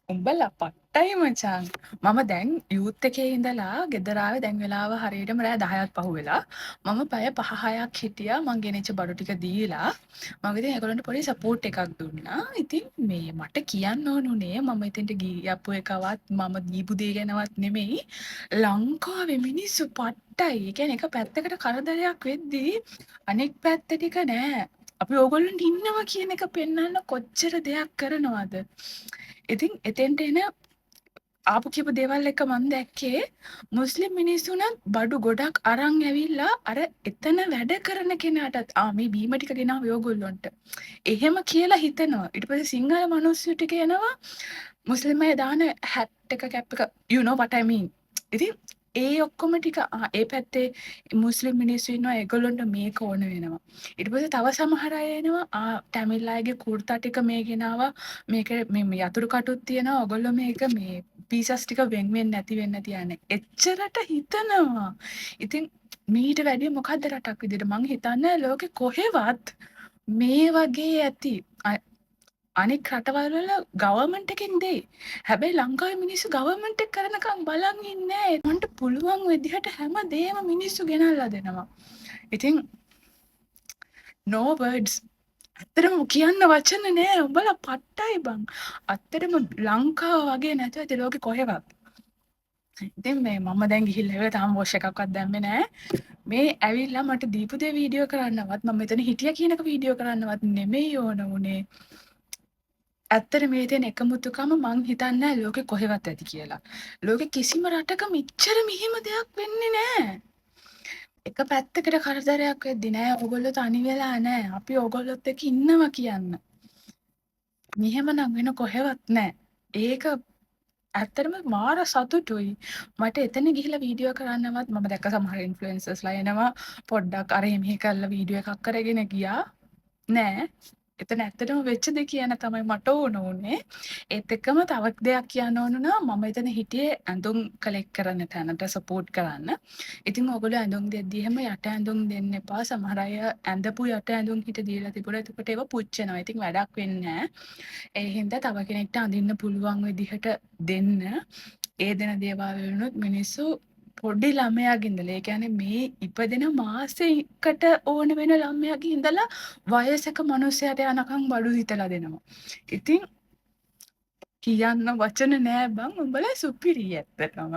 උඹලා පට්ටයි මචං. මම දැන් යූත් එකේ ඉඳලා ගෙදර ආවේ දැන් වෙලාව හරියටම රෑ 10ක් පහුවෙලා. මම පැය 5-6ක් හිටියා. මං ගෙනිච්ච බඩු ටික දීලා මම ඉතින් ඒගොල්ලන්ට පොඩි සපෝට් එකක් දුන්නා. ඉතින් මේ මට කියන්න ඕනුනේ මම එතෙන්ට ගියපු එකවත් මම දීපු දේ ගැනවත් නෙමෙයි. ලංකාවේ මිනිස්සු පට්ටයි. ඒ කියන්නේ එක පැත්තකට කරදරයක් වෙද්දී අනෙක් පැත්ත ටික නෑ. අපි ඕගොල්ලන්ට ඉන්නවා කියන එක පෙන්වන්න කොච්චර දෙයක් කරනවද? ඉතින් එතෙන්ට එන ආපු කියපු දේවල් එක මම දැක්කේ මුස්ලිම් මිනිස්සුනත් බඩු ගොඩක් අරන් ඇවිල්ලා අර එතන වැඩ කරන කෙනාටත් මේ බීම ටික ගෙනාව ඔයගොල්ලොන්ට. එහෙම කියලා හිතනවා. ඊට පස්සේ සිංහල මිනිස්සු ටික එනවා මුස්ලිම් අය දාන හැට් එක කැප් එක you know what I mean. ඉතින් ඒ ඔක්කොම ටික ඒ පැත්තේ මුස්ලිම් මිනිස්සු ඉන්නවා ඒගොල්ලොන්ට මේක ඕන වෙනවා. ඊට පස්සේ තව සමහර අය එනවා ටැමිල් අයගේ කුර්තා ටික මේ ගෙනාවා මේක මේ යතුරු කටුත් තියෙනවා ඔයගොල්ලෝ මේක මේ පීසස් ටික වෙන් වෙන්නේ නැති වෙන්න තියන්නේ. එච්චරට හිතනවා. ඉතින් මීට වැඩිය මොකද්ද රටක් විදිහට මං හිතන්නේ ලෝකෙ කොහෙවත් මේ වගේ ඇති අනෙක් රටවල් වල ගවර්න්මන්ට් එකෙන් දෙයි. හැබැයි ලංකාවේ මිනිස්සු ගවර්න්මන්ට් එක කරනකම් බලන් ඉන්නේ නැහැ. මන්ට පුළුවන් විදිහට හැමදේම මිනිස්සු ගෙනල්ලා දෙනවා. ඉතින් no words. ඇත්තටම කියන්න වචන නෑ. උඹලා පට්ටයි බං. ඇත්තටම ලංකාව වගේ නැතුව ඇති ලෝකෙ කොහෙවත්. ඉතින් මේ මම දැන් ගිහිල්ලා ඉවර තාම වොෂ් එකක්වත් දැම්මේ නෑ. මේ ඇවිල්ලා මට දීපු දේ වීඩියෝ කරන්නවත් මම මෙතන හිටියා කියනක වීඩියෝ කරන්නවත් නෙමෙයි ඕන උනේ. ඇත්තට මේ තියෙන එකමුතුකම මං හිතන්නේ නැහැ ලෝකෙ කොහෙවත් ඇති කියලා. ලෝකෙ කිසිම රටක මෙච්චර මිහිම දෙයක් වෙන්නේ නැහැ. එක පැත්තකට කරදරයක් වෙද්දි නෑ ඔයගොල්ලෝ තනි වෙලා නෑ. අපි ඔයගොල්ලොත් එක්ක ඉන්නවා කියන්න. මෙහෙමනම් වෙන කොහෙවත් නෑ. ඒක ඇත්තටම මාර සතුටුයි. මට එතන ගිහිල්ලා වීඩියෝ කරන්නවත් මම දැක්ක සමහර ඉන්ෆ්ලුවෙන්සර්ස්ලා එනවා පොඩ්ඩක් අර මෙහෙ කරලා වීඩියෝ එකක් කරගෙන ගියා. නෑ. එතන ඇත්තටම වෙච්ච දේ කියන්න තමයි මට ඕන උනේ. ඒත් එක්කම තව දෙයක් කියන්න ඕන නම් මම එතන හිටියේ ඇඳුම් කලෙක්ට් කරන්න තැනට සපෝට් කරන්න. ඉතින් ඔයගොල්ලෝ ඇඳුම් දෙද්දි එහෙම යට ඇඳුම් දෙන්න එපා. සමහර අය ඇඳපු යට ඇඳුම් හිට දීලා තිබුණා. එතකොට ඒවා පුච්චෙනවා. ඉතින් වැඩක් වෙන්නේ නැහැ. ඒ හින්දා තව කෙනෙක්ට අඳින්න පුළුවන් විදිහට දෙන්න. ඒ දෙන දේවල් වලුත් මිනිස්සු පොඩි ළමයාගේ ඉඳලා ඒ කියන්නේ මේ ඉපදෙන මාසෙකට ඕන වෙන ළමයාගේ ඉඳලා වයසක මිනිස්සයාට යනකම් බඩු හිතලා දෙනවා. ඉතින් කියන්න වචන නෑ බං උඹලා සුපිරි ඇත්තටම.